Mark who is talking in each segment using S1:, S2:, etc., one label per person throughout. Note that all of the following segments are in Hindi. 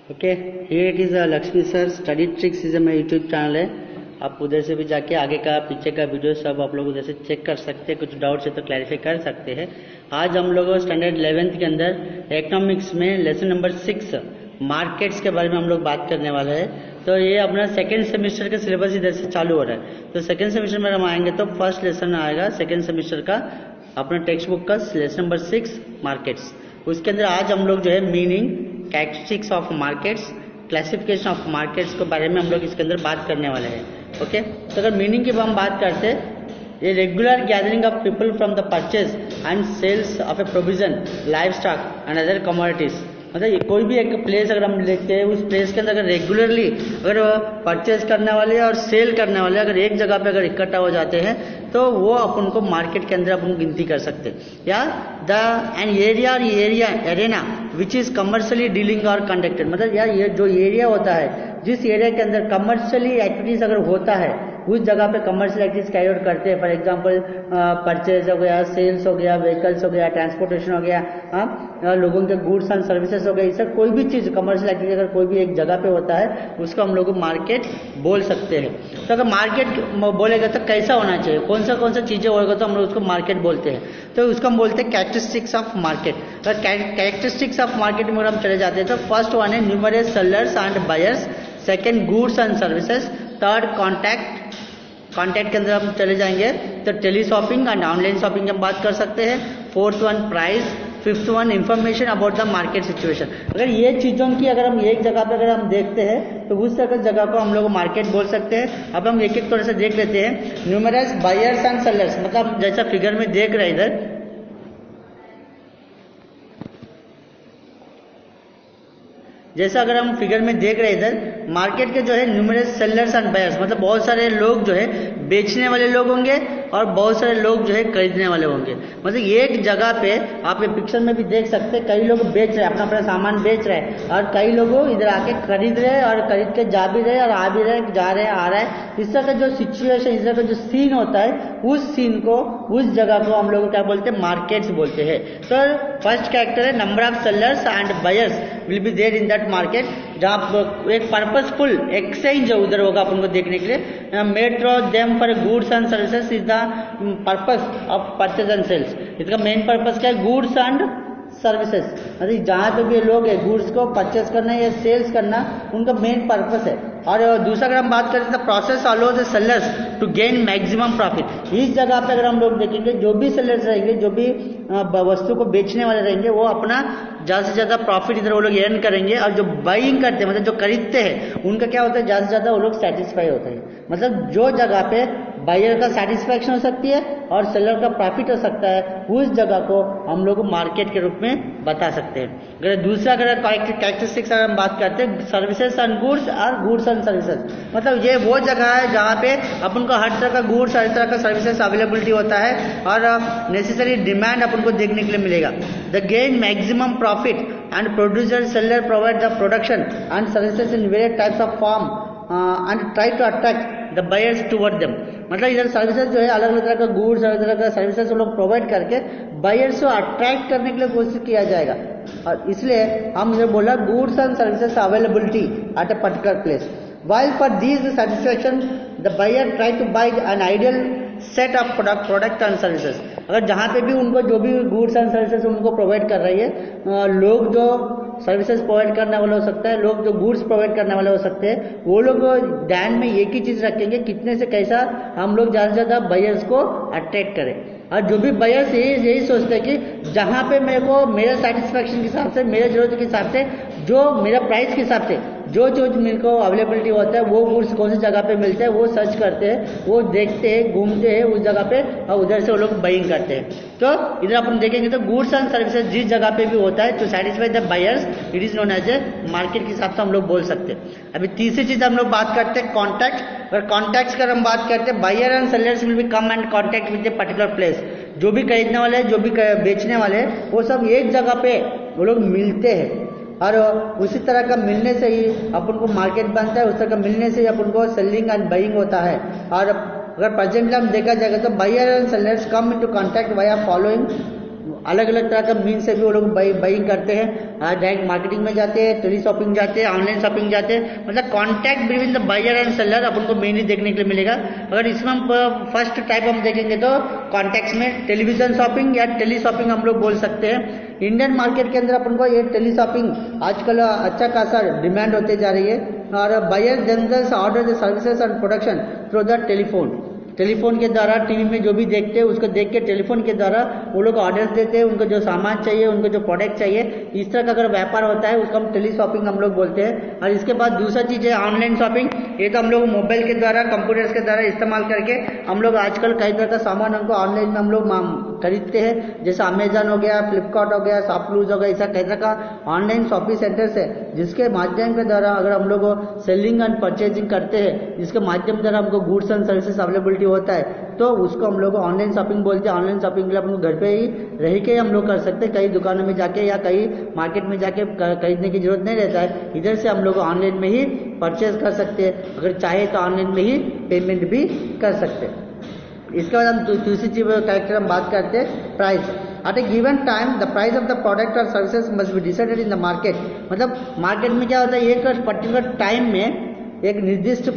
S1: Okay, here it is Lakshmi sir study tricks is my YouTube channel है। आप उधर से भी जाके आगे का पीछे का वीडियो सब आप लोग उधर से चेक कर सकते हैं, कुछ डाउट्स है तो क्लैरिफाई कर सकते हैं। आज हम लोग स्टैंडर्ड 11th के अंदर इकोनॉमिक्स में लेसन नंबर 6 मार्केट्स के बारे में हम लोग बात करने वाले हैं। तो ये अपना सेकेंड सेमेस्टर का सिलेबस इधर से चालू हो रहा है। तो सेकेंड सेमेस्टर में हम आएंगे तो फर्स्ट लेसन आएगा सेकेंड सेमेस्टर का अपना टेक्स्ट बुक का लेसन नंबर 6 मार्केट्स। उसके अंदर आज हम लोग जो है meaning, characteristics of markets, classification of markets के बारे में हम लोग इसके अंदर बात करने वाले हैं। ओके, तो अगर मीनिंग की हम बात करते हैं, ये regular gathering of people from the purchase and sales of a provision, livestock and other commodities. मतलब कोई भी एक प्लेस अगर हम देखते हैं, उस प्लेस के अंदर अगर रेगुलरली अगर परचेज करने वाले और सेल करने वाले अगर एक जगह पे अगर इकट्ठा हो जाते हैं तो वो अपन को मार्केट के अंदर अपन गिनती कर सकते हैं। या द एन एरिया और arena which is commercially dealing और कंडक्टेड। मतलब यार ये जो एरिया होता है, जिस एरिया के अंदर कमर्शियली एक्टिविटीज अगर होता है, उस जगह पे कमर्शियल एक्टिविटीज कैरी आउट करते हैं। फॉर एग्जांपल परचेज हो गया, सेल्स हो गया, व्हीकल्स हो गया, ट्रांसपोर्टेशन हो गया, लोगों के गुड्स एंड सर्विसेज हो गए। इससे कोई भी चीज कमर्शियल एक्टिविटी अगर कोई भी एक जगह पे होता है उसको हम लोग मार्केट बोल सकते हैं। तो अगर मार्केट बोलेगा तो कैसा होना चाहिए, कौन सा चीजें होगा तो हम लोग उसको मार्केट बोलते हैं। तो उसको हम बोलते हैं कैरेक्टरिस्टिक्स ऑफ मार्केट। तो कैरेक्टरिस्टिक्स ऑफ मार्केट में हम चले जाते हैं तो फर्स्ट वन है numerous sellers and buyers, second goods and services, third contact के अंदर हम चले जाएंगे तो tele shopping and online shopping की हम बात कर सकते हैं। Fourth one price, fifth one information about the market situation. अगर ये चीजों की अगर हम एक जगह पे अगर हम देखते हैं तो उस जगह को हम लोग मार्केट बोल सकते हैं। अब हम एक एक थोड़ा सा देख लेते हैं। न्यूमरस बायर्स एंड सेलर्स, मतलब जैसा फिगर में देख रहे हैं इधर, जैसा अगर हम फिगर में देख रहे हैं इधर, मार्केट के जो है न्यूमरस सेलर्स एंड बायर्स, मतलब बहुत सारे लोग जो है बेचने वाले लोग होंगे और बहुत सारे लोग जो है खरीदने वाले होंगे। मतलब एक जगह पे आप ये पिक्चर में भी देख सकते हैं, कई लोग बेच रहे हैं, अपना अपना सामान बेच रहे हैं और कई लोग इधर आके खरीद रहे हैं और खरीद के जा भी रहे और आ भी रहे, जा रहे आ रहा है। इस तरह का जो सिचुएशन, इस तरह का जो सीन होता है, उस सीन को, उस जगह को हम लोग क्या बोलते हैं, मार्केट्स बोलते हैं। तो फर्स्ट कैरेक्टर है number of sellers and buyers will be there in that market, जहाँ एक पर्पसफुल एक्सचेंज उधर होगा अपन को देखने के लिए। Made through them for goods and services is the purpose of purchase and sales. इसका मेन पर्पस क्या है, गुड्स एंड सर्विसेज। मतलब जहाँ पे भी लोग है गुड्स को परचेज करना या सेल्स करना, उनका मेन पर्पस है। और दूसरा अगर हम बात करें तो process allow the sellers to gain maximum profit. इस जगह पे अगर हम लोग देखेंगे, जो भी सेलर्स रहेंगे, जो भी वस्तु को बेचने वाले रहेंगे, वो अपना ज़्यादा से ज़्यादा प्रॉफिट इधर वो लोग अर्न करेंगे। और जो बाइंग करते हैं, मतलब जो खरीदते हैं, उनका क्या होता है, ज़्यादा से ज़्यादा वो लोग सेटिस्फाई होते हैं। मतलब जो जगह पे बायर का सेटिस्फैक्शन हो सकती है और सेलर का प्रॉफिट हो सकता है, उस जगह को हम लोग मार्केट के रूप में बता सकते हैं। अगर दूसरा अगर कैरेक्टरिस्टिक्स अगर हम बात करते हैं, सर्विसेज एंड गुड्स और गुड्स एंड सर्विसेज, मतलब ये वो जगह है जहाँ पे अपन को हर तरह का गुड्स, हर तरह का सर्विसेज अवेलेबिलिटी होता है और नेसेसरी डिमांड अपन को देखने के लिए मिलेगा। The gain maximum profit and producer seller provide the production and services in various types of form and try to attract the buyers toward them. मतलब इधर सर्विसेज जो है अलग अलग तरह का गुड्स, अलग तरह का सर्विसेज लोग प्रोवाइड करके बायर्स को अट्रैक्ट करने के लिए कोशिश किया जाएगा। और इसलिए हम इधर बोला goods and services availability at a particular place. While for these satisfaction, the buyer try to buy an ideal set of product and services। अगर जहाँ पे भी उनको जो भी गुड्स एंड सर्विसेज उनको प्रोवाइड कर रही है, लोग जो सर्विसेज प्रोवाइड करने वाले हो सकता है, लोग जो गुड्स प्रोवाइड करने वाले हो सकते हैं, वो लोग ध्यान में एक ही चीज रखेंगे, कितने से कैसा हम लोग ज़्यादा से ज़्यादा बायर्स को अट्रैक्ट करें। और जो भी बायर्स यही सोचते हैं कि जहाँ पे मेरे को मेरे सेटिस्फैक्शन के हिसाब से, मेरे जरूरत के हिसाब से, जो मेरा प्राइस के हिसाब से जो मेरे को अवेलेबिलिटी होता है, वो गुड्स कौन सी जगह पे मिलते हैं, वो सर्च करते हैं, वो देखते हैं, घूमते हैं उस जगह पे और उधर से वो लोग बाइंग करते हैं। तो इधर अपन देखेंगे तो गुड्स एंड सर्विसेज जिस जगह पे भी होता है to satisfy the buyers, it is known as a market के हिसाब से हम लोग बोल सकते हैं। अभी तीसरी चीज हम लोग बात करते हैं कॉन्टैक्ट। अगर कॉन्टैक्ट्स की हम बात करते हैं, buyer and sellers will be come and contact with a particular place. जो भी खरीदने वाले हैं, जो भी बेचने वाले हैं, वो सब एक जगह पे वो लोग मिलते हैं और उसी तरह का मिलने से ही अपन को मार्केट बनता है, उस तरह का मिलने से ही अपन को सेलिंग एंड बाइंग होता है। और अगर प्रेजेंटली हम देखा जाएगा तो buyer and sellers come into contact via following अलग अलग तरह का मीन से भी वो लोग बाइंग करते हैं। डायरेक्ट मार्केटिंग में जाते हैं, टेली शॉपिंग जाते हैं, ऑनलाइन शॉपिंग जाते हैं, मतलब contact between the buyer and seller अपन को मेनली देखने के लिए मिलेगा। अगर इसमें हम फर्स्ट टाइप हम देखेंगे तो कॉन्टैक्ट्स में टेलीविजन शॉपिंग या टेली शॉपिंग हम लोग बोल सकते हैं। इंडियन मार्केट के अंदर अपन को ये टेली शॉपिंग आजकल अच्छा खासा डिमांड होते जा रही है, और buyer themselves order the services and production through the telephone के द्वारा टीवी में जो भी देखते हैं उसको देख के टेलीफोन के द्वारा वो लोग ऑर्डर देते हैं, उनको जो सामान चाहिए, उनको जो प्रोडक्ट चाहिए, इस तरह का अगर व्यापार होता है उसको हम टेली शॉपिंग हम लोग बोलते हैं। और इसके बाद दूसरा चीज़ है ऑनलाइन शॉपिंग। ये तो हम लोग मोबाइल के द्वारा, कंप्यूटर्स के द्वारा इस्तेमाल करके हम लोग आजकल कई तरह का सामान हमको ऑनलाइन में हम लोग खरीदते हैं, जैसे अमेजन हो गया, फ्लिपकार्ट हो गया, शॉपक्लूज हो गया, ऐसा कई तरह का ऑनलाइन शॉपिंग सेंटर्स है जिसके माध्यम के द्वारा अगर हम लोग सेलिंग एंड परचेजिंग करते हैं, जिसके माध्यम के द्वारा हमको गुड्स एंड सर्विसेज अवेलेबिलिटी होता है, तो उसको हम लोग ऑनलाइन शॉपिंग बोलते हैं। ऑनलाइन शॉपिंग के लिए अपन घर पे ही रह के हम लोग कर सकते हैं, कई दुकानों में जाके या कई मार्केट में जाके खरीदने की जरूरत नहीं रहता है। इधर से हम लोग ऑनलाइन में ही परचेज कर सकते हैं, अगर चाहे तो ऑनलाइन में ही पेमेंट भी कर सकते हैं। इसके बाद हम दूसरी चीज कैरेक्टर हम बात करते हैं price. At a given time the price of the product और services must be decided in the market. मतलब मार्केट में क्या होता है, एक पर्टिकुलर टाइम में, एक निर्दिष्ट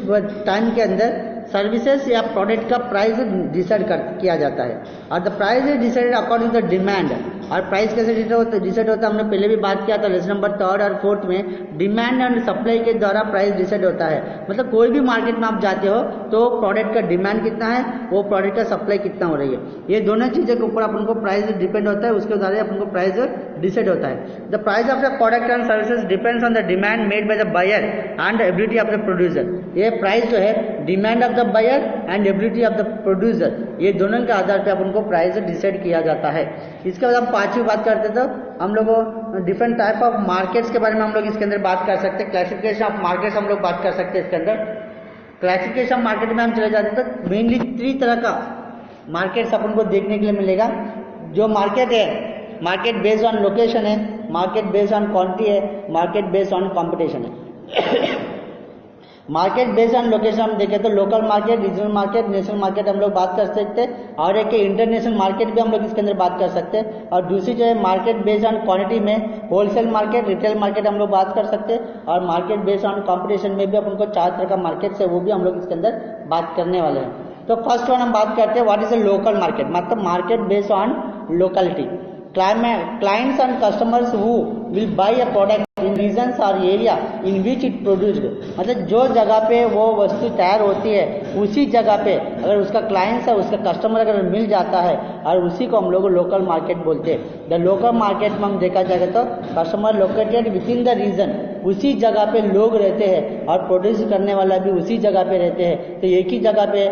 S1: टाइम के अंदर सर्विसेज या प्रोडक्ट का प्राइस डिसाइड किया जाता है, और the price is decided according to the demand. और प्राइस कैसे डिसाइड होता है, हमने पहले भी बात किया था लेसन नंबर 3 और 4 में, डिमांड एंड सप्लाई के द्वारा प्राइस डिसाइड होता है। मतलब कोई भी मार्केट में आप जाते हो तो प्रोडक्ट का डिमांड कितना है, वो प्रोडक्ट का सप्लाई कितना हो रही है, ये दोनों चीज़ों के ऊपर अपन को प्राइस डिपेंड होता है, उसके द्वारा अपन को प्राइस डिसाइड होता है। The price of the product and services depends on the demand made by the buyer and ability of the producer. ये प्राइस जो है demand of the buyer and ability of the producer, ये दोनों के आधार पर अपन को प्राइस डिसाइड किया जाता है। इसके बाद हम पांचवी बात करते तो हम लोग डिफरेंट टाइप ऑफ मार्केट्स के बारे में हम लोग इसके अंदर बात कर सकते हैं। क्लासिफिकेशन ऑफ मार्केट्स हम लोग बात कर सकते हैं इसके अंदर। क्लासिफिकेशन ऑफ मार्केट में हम चले जाते हैं तो मेनली 3 तरह का मार्केट्स अपन को देखने के लिए मिलेगा। जो मार्केट है, मार्केट बेस्ड ऑन लोकेशन है, मार्केट बेस्ड ऑन क्वांटिटी है, मार्केट बेस्ड ऑन कॉम्पिटिशन है। मार्केट बेस्ड ऑन लोकेशन हम देखें तो local market, regional market, national market हम लोग बात कर सकते हैं, और एक इंटरनेशनल मार्केट भी हम लोग इसके अंदर बात कर सकते हैं। और दूसरी जो है मार्केट बेस्ड ऑन क्वांटिटी में होलसेल मार्केट, रिटेल मार्केट हम लोग बात कर सकते हैं, और मार्केट बेस्ड ऑन कंपटीशन में भी अपन को 4 तरह का मार्केट है वो भी हम लोग इसके अंदर बात करने वाले हैं। तो फर्स्ट वन हम बात करते हैं what is a local market, मतलब market based on locality. Clients and customers who will buy a product in regions or area in which it produced, मतलब जो जगह पे वो वस्तु तैयार होती है उसी जगह पे अगर उसका क्लाइंट्स है, उसका कस्टमर अगर मिल जाता है, और उसी को हम लोग लोकल मार्केट बोलते हैं। द लोकल मार्केट में हम देखा जाएगा तो customer located within the region, उसी जगह पे लोग रहते हैं और प्रोड्यूस करने वाला भी उसी जगह पे रहते हैं। तो एक ही जगह पे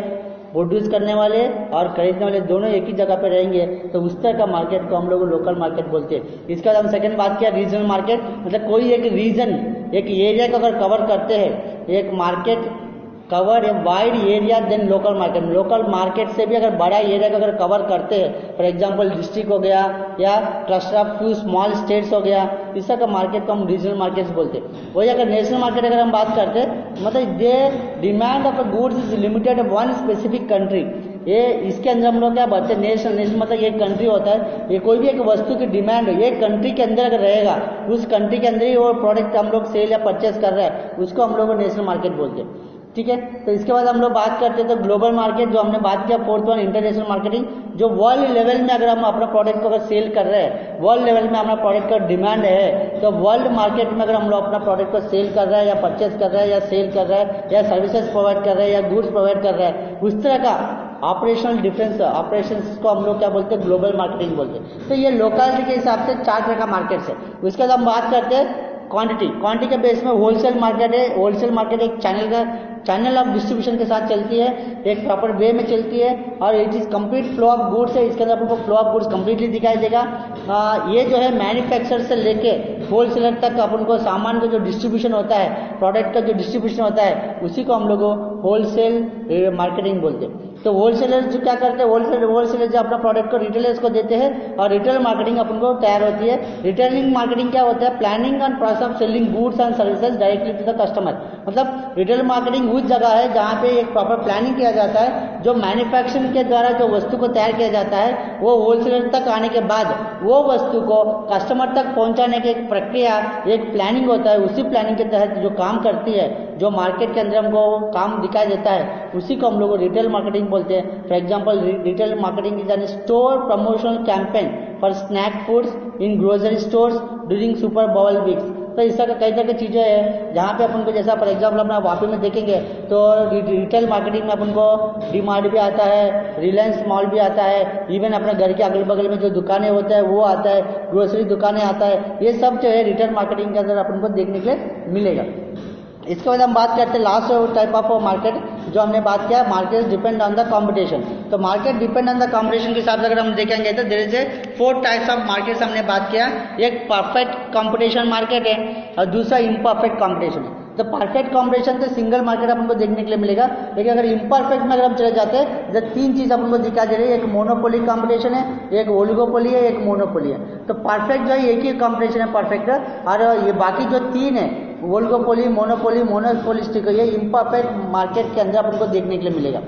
S1: प्रोड्यूस करने वाले और खरीदने वाले दोनों एक ही जगह पे रहेंगे, तो उस तरह का मार्केट को हम लोग लोकल मार्केट बोलते हैं। इसका हम सेकंड बात किया रीजनल मार्केट, मतलब कोई एक रीजन, एक एरिया को अगर कवर करते हैं, एक market cover a wide area than local market. Local market से भी अगर बड़ा एरिया को अगर कवर करते हैं, फॉर एग्जांपल डिस्ट्रिक्ट हो गया या cluster of few small states हो गया, इस तरह का मार्केट को हम रीजनल मार्केट्स बोलते हैं। वही अगर नेशनल मार्केट अगर हम बात करते हैं, मतलब they demand of a goods is limited one specific country. ये इसके अंदर हम लोग क्या बोलते हैं, नेशनल मतलब एक कंट्री होता है, ये कोई भी एक वस्तु की डिमांड एक कंट्री के अंदर अगर रहेगा, उस कंट्री के अंदर ही वो प्रोडक्ट हम लोग सेल या परचेस कर रहे हैं, उसको हम लोग नेशनल मार्केट बोलते हैं। ठीक है, तो इसके बाद हम लोग बात करते हैं तो ग्लोबल मार्केट, जो हमने बात किया फोर्थ वन इंटरनेशनल मार्केटिंग, जो वर्ल्ड लेवल में अगर हम अपना प्रोडक्ट को अगर सेल कर रहे हैं, वर्ल्ड लेवल में हमारा प्रोडक्ट का डिमांड है, तो वर्ल्ड मार्केट में अगर हम लोग अपना प्रोडक्ट को सेल कर रहे हैं या परचेस कर रहे हैं या सेल कर रहे हैं या सर्विसेज प्रोवाइड कर रहे हैं या गुड्स प्रोवाइड कर रहे हैं, उस तरह का ऑपरेशनल डिफरेंस, ऑपरेशंस को हम लोग क्या बोलते हैं, ग्लोबल मार्केटिंग बोलते हैं। तो ये लोकलिटी के हिसाब से 4 तरह का मार्केट्स है। उसके बाद हम बात करते हैं क्वांटिटी के बेस में होलसेल मार्केट है। होलसेल मार्केट एक चैनल ऑफ डिस्ट्रीब्यूशन के साथ चलती है, एक प्रॉपर वे में चलती है, और it is complete flow of goods है। इसके अंदर आपको फ्लो ऑफ गुड्स कंप्लीटली दिखाई देगा। ये जो है मैन्युफैक्चरर से लेके होलसेलर तक अपन को सामान का जो डिस्ट्रीब्यूशन होता है, प्रोडक्ट का जो डिस्ट्रीब्यूशन होता है, उसी को हम लोग होलसेल मार्केटिंग बोलते हैं। तो होलसेलर जो क्या करते हैं, होलसेलर जो अपना प्रोडक्ट को रिटेलर्स को देते हैं, और रिटेल मार्केटिंग अपन को तैयार होती है। रिटेलिंग मार्केटिंग क्या होता है, planning and process of selling goods and services directly to the customer. मतलब रिटेल मार्केटिंग उस जगह है जहाँ पे एक प्रॉपर प्लानिंग किया जाता है जो मैन्युफैक्चरिंग के द्वारा जो वस्तु को तैयार किया जाता है वो होलसेलर तक आने के बाद वो वस्तु को कस्टमर तक पहुंचाने की एक प्रक्रिया, एक प्लानिंग होता है। उसी प्लानिंग के तहत जो काम करती है, जो मार्केट के अंदर हमको काम दिखाई देता है, उसी को हम लोग रिटेल मार्केटिंग बोलते हैं। For example, retail marketing is an store promotional campaign for snack foods in grocery stores during Super Bowl weeks. तो इस तरह कई तरह की चीज़ें हैं जहाँ पे अपन को, जैसा फॉर एग्जाम्पल अपना वापी में देखेंगे तो रिटेल मार्केटिंग में अपन को डी मार्ट भी आता है, रिलायंस मॉल भी आता है, इवन अपने घर के अगल बगल में जो दुकानें होता है वो आता है, ग्रोसरी दुकानें आता है। ये सब जो है रिटेल मार्केटिंग के अंदर अपन को देखने के लिए मिलेगा। इसके बाद हम बात करते हैं लास्ट टाइप ऑफ मार्केट जो हमने बात किया, market depend on the competition. तो market depend on the competition के हिसाब से अगर हम देखेंगे तो there is a 4 types of markets हमने बात किया। एक परफेक्ट कंपटीशन मार्केट है और दूसरा इम्परफेक्ट कंपटीशन है। तो परफेक्ट कंपटीशन से सिंगल मार्केट अपन को देखने के लिए मिलेगा, लेकिन अगर इम्परफेक्ट में अगर हम चले जाते हैं तो 3 चीज अपन को दिखाई दे रही है। एक मोनोपोली कंपटीशन है, एक ओलिगोपोली है, एक मोनोपोली है। तो परफेक्ट जो है एक ही कंपटीशन है परफेक्ट, और ये बाकी जो 3 है ओलिगोपोली, मोनोपोली, मोनोपोलिस्टिक, ये इम्परफेक्ट मार्केट के अंदर अपन को देखने के लिए मिलेगा।